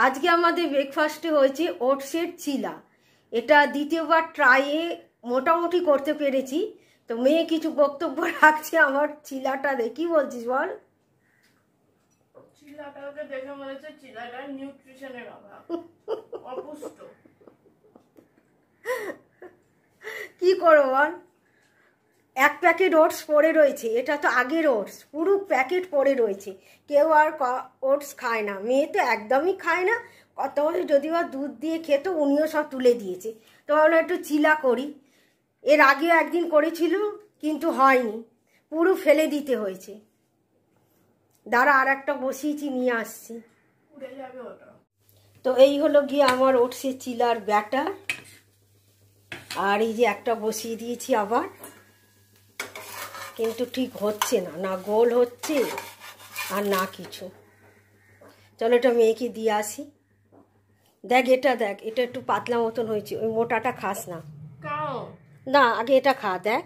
আজকে আমাদের ব্রেকফাস্টে হয়েছে ওটসের চিলা। এটা দ্বিতীয়বার ট্রাইয়ে মোটামুটি করতে পেরেছি। তো মেয়ে কিছু বক্তব্য রাখছে আমার চিলাটা দেখে। কি বলছিস বল? চিলাটাকে দেখে মনে হচ্ছে চিলাটা নিউট্রিশনের অভাব, অপুষ্ট। কি করবো বল, এক প্যাকেট ওটস পড়ে রয়েছে, এটা তো আগের ওটস, পুরো প্যাকেট পড়ে রয়েছে। কেউ আর ওটস খায় না, মেয়ে তো একদমই খায় না। কত বলে যদি বা দুধ দিয়ে খেত, উনিও সব তুলে দিয়েছে। তো ভাবলাম একটু চিলা করি। এর আগেও একদিন করেছিল কিন্তু হয়নি, পুরো ফেলে দিতে হয়েছে। দাঁড়া আর একটা বসিয়েছি, নিয়ে আসছি। তো এই হলো গিয়ে আমার ওটসের চিলার ব্যাটার। আর এই যে একটা বসিয়ে দিয়েছি আবার, কিন্তু ঠিক হচ্ছে না, না গোল হচ্ছে আর না কিছু। চলো এটা মেয়েকে দিয়ে আসি। দেখ এটা, দেখ এটা একটু পাতলা মতন হয়েছে, ওই মোটাটা খাস না। না আগে এটা খা, দেখ।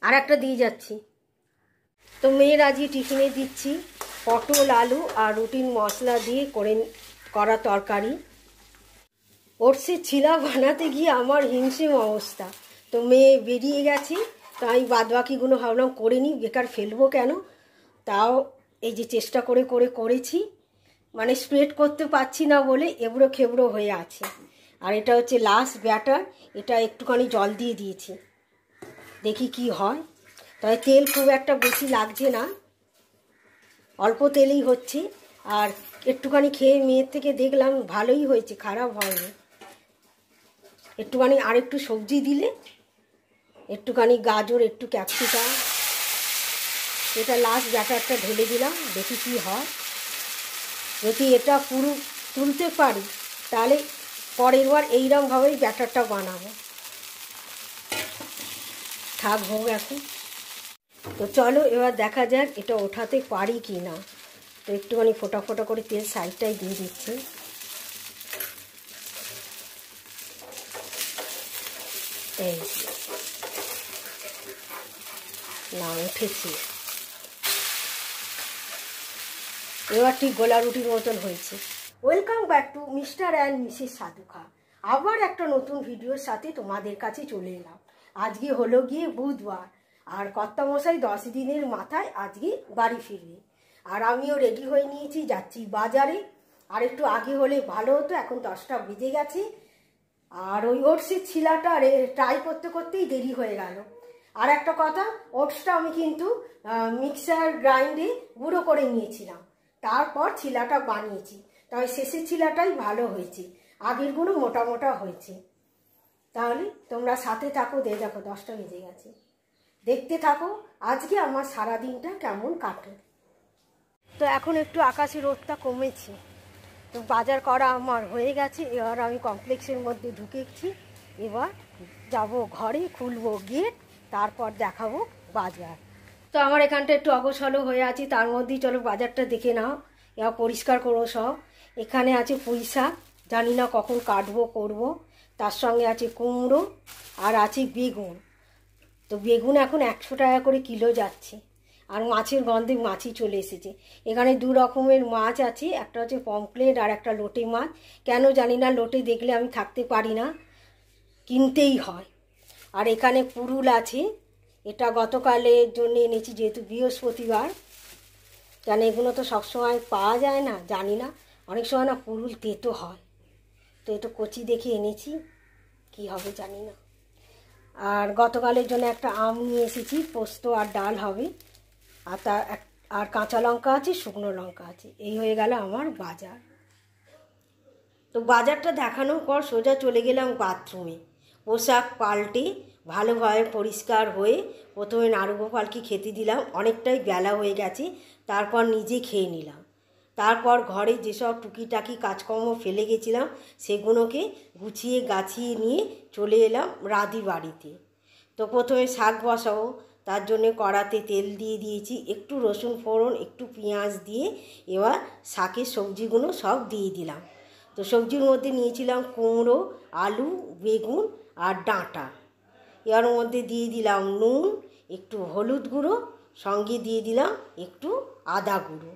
আর একটা দিয়ে যাচ্ছি। তো মেয়ের আজকে টিফিনে দিচ্ছি পটল আলু আর রুটিন মশলা দিয়ে করা তরকারি। ওটসের চিলা বানাতে গিয়ে আমার হিমশিম অবস্থা। তো মেয়ে বেরিয়ে গেছে, তো আমি বাদবাকিগুলো ভাবলাম করে নিই, বেকার ফেলবো কেন। তাও এই যে চেষ্টা করে করেছি, মানে স্প্রেড করতে পারছি না বলে এবড়ো খেবড়ো হয়ে আছে। আর এটা হচ্ছে লাস্ট ব্যাটার, এটা একটুখানি জল দিয়ে দিয়েছি, দেখি কি হয়। তবে তেল খুব একটা বেশি লাগছে না, অল্প তেলেই হচ্ছে। আর একটুখানি খেয়ে মেয়ের থেকে দেখলাম ভালোই হয়েছে, খারাপ হয়নি। একটুখানি আর একটু সবজি দিলে, একটুখানি গাজর, একটু ক্যাপসিকাম, এটা লাস্ট ব্যাটারটা ঢেলে দিলাম, দেখি কি হয়। যদি এটা পুরো তুলতে পারি তাহলে পরের বার এইরকমভাবেই ব্যাটারটা বানাবো। থাক হোক এখন। তো চলো এবার দেখা যাক এটা ওঠাতে পারি কি না। তো একটুখানি ফোটা ফোটা করে তেল সাইডটাই দিয়ে দিচ্ছি। এই না উঠেছি, এবার ঠিক গোলা রুটির মতন হয়েছে। Welcome back to mister and Mrs Sadhukha. আবার একটা নতুন ভিডিওর সাথে তোমাদের কাছে চলে এলাম। আজকে হলো গিয়ে বুধবার, আর কর্তামশাই 10 দিনের মাথায় আজকে বাড়ি ফিরবে। আর আমিও রেডি হয়ে নিয়েছি, যাচ্ছি বাজারে। আর একটু আগে হলে ভালো হতো, এখন 10টা বেজে গেছে। আর ওই ওটসের ছিলাটা ট্রাই করতে করতেই দেরি হয়ে গেল। আর একটা কথা, ওটসটা আমি কিন্তু মিক্সার গ্রাইন্ডে গুঁড়ো করে নিয়েছিলাম, তারপর ছিলাটা বানিয়েছি। তবে শেষের ছিলাটাই ভালো হয়েছে, আগেরগুলো মোটা মোটা হয়েছে। তাহলে তোমরা সাথে থাকো, দেখো 10টা বেজে গেছে, দেখতে থাকো আজকে আমার সারাদিনটা কেমন কাটে। তো এখন একটু আকাশে রোদটা কমেছে, তো বাজার করা আমার হয়ে গেছে। এবার আমি কমপ্লেক্সের মধ্যে ঢুকেছি, এবার যাব ঘরে, খুলবো গেট, তারপর দেখাবো বাজার। তো আমার এখানটা একটু অগোছালো হয়ে আছে, তার মধ্যেই চলো বাজারটা দেখে নাও। এবার পরিষ্কার করবো সব। এখানে আছে পুঁই শাক, জানি না কখন কাটবো করব। তার সঙ্গে আছে কুমড়ো আর আছে বেগুন। তো বেগুন এখন 100 টাকা করে কিলো যাচ্ছে। আর মাছের গন্ধে মাছই চলে এসেছে। এখানে 2 রকমের মাছ আছে, একটা হচ্ছে পমফ্লেট আর একটা লোটে মাছ। কেন জানি না, লোটে দেখলে আমি থাকতে পারি না, কিনতেই হয়। আর এখানে পুরুল আছে, এটা গতকালের জন্য এনেছি যেহেতু বৃহস্পতিবার। কেন এগুলো তো সবসময় পাওয়া যায় না, জানি না, অনেক সময় না পুরুল তেতো হয়। তো এটা কচি দেখে এনেছি, কি হবে জানি না। আর গতকালের জন্য একটা আম নিয়ে এসেছি, পোস্ত আর ডাল হবে। আর কাঁচা লঙ্কা আছে, শুকনো লঙ্কা আছে। এই হয়ে গেল আমার বাজার। তো বাজারটা দেখানোর পর সোজা চলে গেলাম বাথরুমে। পোশাক পাল্টে ভালোভাবে পরিষ্কার হয়ে প্রথমে নারুগোপালকে খেতে দিলাম, অনেকটাই বেলা হয়ে গেছে। তারপর নিজে খেয়ে নিলাম। তারপর ঘরে যেসব টুকিটাকি কাজকর্ম ফেলে গেছিলাম সেগুলোকে গুছিয়ে গাছিয়ে নিয়ে চলে এলাম রাধি বাড়িতে। তো প্রথমে শাক বসাবো, তার জন্য কড়াতে তেল দিয়ে দিয়েছি, একটু রসুন ফোড়ন, একটু পেঁয়াজ দিয়ে এবার শাকের সবজিগুলো সব দিয়ে দিলাম। তো সবজির মধ্যে নিয়েছিলাম কুমড়ো, আলু, বেগুন আর ডাঁটা। এর মধ্যে দিয়ে দিলাম নুন, একটু হলুদ গুঁড়ো, সঙ্গে দিয়ে দিলাম একটু আদা গুঁড়ো।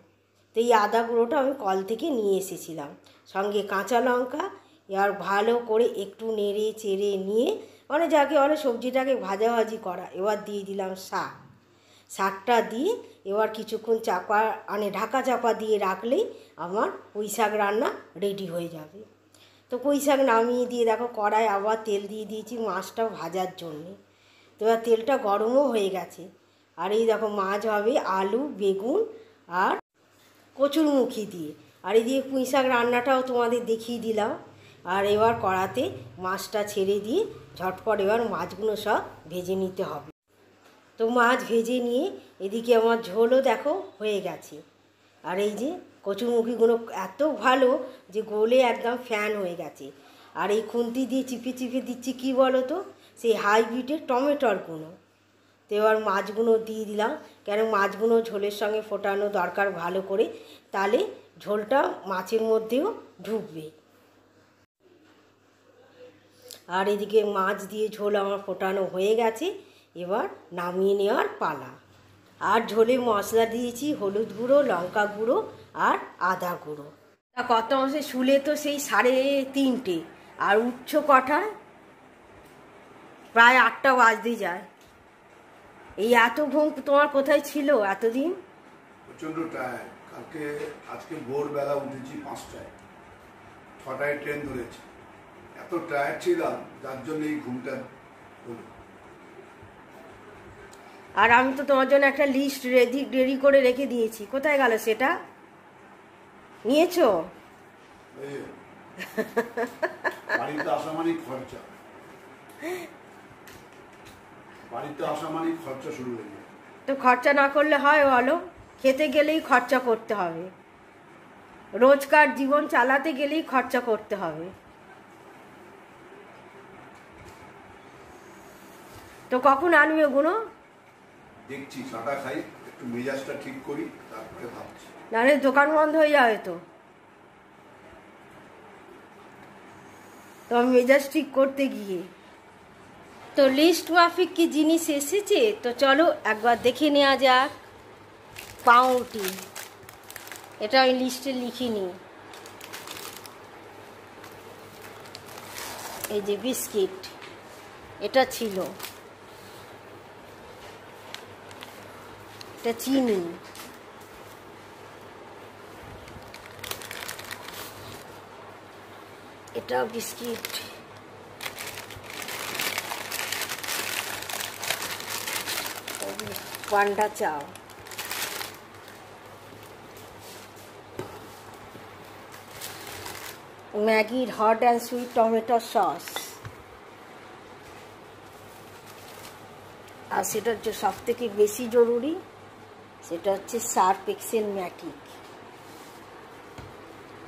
তো এই আদা গুঁড়োটা আমি কল থেকে নিয়ে এসেছিলাম, সঙ্গে কাঁচা লঙ্কা। এবার ভালো করে একটু নেড়ে চেড়ে নিয়ে মানে যাকে বলে সবজিটাকে ভাজাভাজি করা। এবার দিয়ে দিলাম শাকটা দিয়ে এবার কিছুক্ষণ চাপা ঢাকা চাপা দিয়ে রাখলেই আমার পুঁই শাক রান্না রেডি হয়ে যাবে। তো পুঁই শাক নামিয়ে দিয়ে দেখো কড়ায় আবার তেল দিয়ে দিয়েছি মাছটা ভাজার জন্যে। তো এবার তেলটা গরমও হয়ে গেছে। আর এই দেখো মাছ হবে আলু, বেগুন আর কচুরমুখী দিয়ে। আর এই দিয়ে পুঁই শাক রান্নাটাও তোমাদের দেখিয়ে দিলাম। আর এবার কড়াতে মাছটা ছেড়ে দিয়ে ঝটপট এবার মাছগুলো সব ভেজে নিতে হবে। তো মাছ ভেজে নিয়ে এদিকে আমার ঝোলও দেখো হয়ে গেছে। আর এই যে কচুরমুখীগুলো এত ভালো যে গলে একদম ফ্যান হয়ে গেছে। আর এই খুন্তি দিয়ে চিপে চিপে দিচ্ছি কী বলো তো, সেই হাইব্রিডের টমেটোর গুঁড়ো। তো এবার মাছগুলো দিয়ে দিলাম, কেন মাছগুলো ঝোলের সঙ্গে ফোটানো দরকার ভালো করে, তাহলে ঝোলটা মাছের মধ্যেও ঢুকবে। আর এদিকে মাছ দিয়ে ঝোল আমার ফোটানো হয়ে গেছে, এবার নামিয়ে নেওয়ার পালা। আর ঝোলে মশলা দিয়েছি হলুদ গুঁড়ো, লঙ্কা গুঁড়ো আর আদা গুঁড়ো। তা কত মাসে শুলে তো সেই 3:30, আর উঠছো কটায়? প্রায় 8টা বাজতে যায়। এই এত ঘুম তোমার কোথায় ছিল এতদিন? প্রচন্ড টায়ার্ড। আজকে ভোরবেলা উঠেছি 5টায়, 6টায় ট্রেন ধরেছি। এত টায়ার্ড ছিলাম যার জন্য এই ঘুমটা হলো। আর আমি তো তোমার জন্য একটা লিস্ট রেডি করে রেখে দিয়েছি, কোথায় গেল সেটা? নিয়েছো? বাড়িতে আসা মানেই খরচা, বাড়িতে আসা মানেই খরচা শুরু হয়ে যায়। তো খরচা না করলে হয় বলো? খেতে গেলেই খরচা করতে হবে, রোজকার জীবন চালাতে গেলেই খরচা করতে হবে। তো কখন আনবে ওগুলো? দেখছি, চাটা খাই, একটু মেজাজটা ঠিক করি, তারপরে ভাবছি। নাহলে দোকান বন্ধ হয়ে যাবে তো। আমি মেজাজ ঠিক করতে গিয়ে তো লিস্ট মাফিক কি জিনিস এসেছে, তো চলো একবার দেখে নেওয়া যাক। পাউরুটি, এটা আমি লিস্টে লিখিনি। এই যে বিস্কিট, এটা ছিল, এটা চিনি, এটা বিস্কিট, পান্ডা চাও, ম্যাগির hot and sweet tomato sauce, আর সেটা হচ্ছে সব থেকে বেশি জরুরি, সেটা হচ্ছে সার্ফ এক্সেল ম্যাটিক।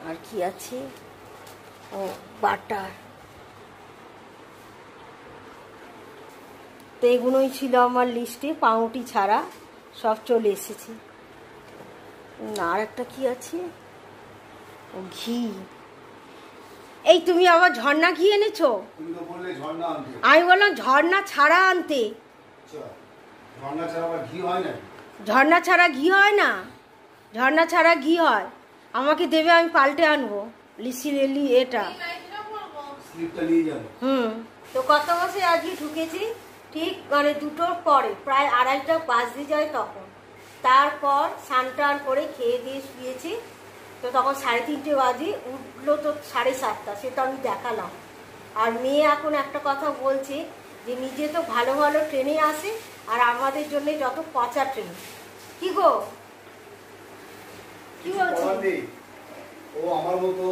আর কি আছে? ও বাটার। তো এগুলোই ছিল আমার লিস্টে, পাউরুটি ছাড়া সব চলে এসেছে। আর একটা কি আছে? ও ঘি। এই তুমি আবার ঝর্ণা ঘি এনেছো? আমি বললাম ঝর্ণা ছাড়া আনতে। ঝর্ণা ছাড়া ঘি হয় না, ঝর্ণা ছাড়া ঘি হয়। আমাকে দেবে, আমি পাল্টে আনবো। লিসিলেলি এটা তো কত মাসে আজকে ঢুকেছি ঠিক মানে 2টোর পরে, প্রায় 2:30টা বাজতে যায় তখন। তারপর স্নান টান করে খেয়ে দিয়ে শুয়েছি, তো তখন 3:30 বাজে, উঠলো তো 7:30, সেটা আমি দেখালাম। আর মেয়ে এখন একটা কথা বলছে যে নিজে তো ভালো ভালো ট্রেনে আসে, আর আমাদের জন্য যত পচা ট্রেন। কি গো, কি বলছি? ও আমার মতো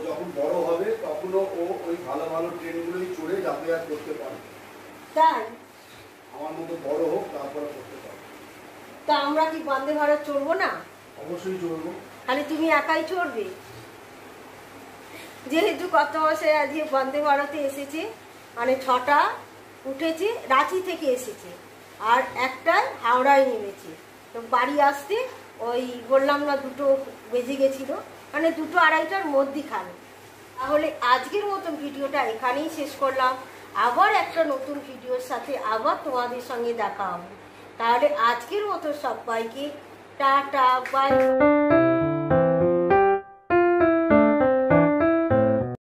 যখন বড় হবে তখনও ও ওই ভালো ভালো ট্রেনগুলোই চড়ে যাতায়াত করতে পারবে। তাই আমার মতো বড় হোক, তারপরে করতে পারবে। তা আমরা কি বন্দে ভারত চড়বো না? অবশ্যই চড়বো। খালি তুমি একাই চড়বে? যেহেতু কত মাসে আজকে বন্দে ভারতে এসেছে, মানে 6টা উঠেছে, রাঁচি থেকে এসেছে, আর একটায় হাওড়ায় নেমেছে। তো বাড়ি আসতে ওই বললাম না 2টো বেজে গেছিলো, মানে 2টো 2:30টার মধ্যেখানে। তাহলে আজকের মতন ভিডিওটা এখানেই শেষ করলাম। আবার একটা নতুন ভিডিওর সাথে আবার তোমাদের সঙ্গে দেখা হবে। তাহলে আজকের মতো সবাইকে টাটা বাই।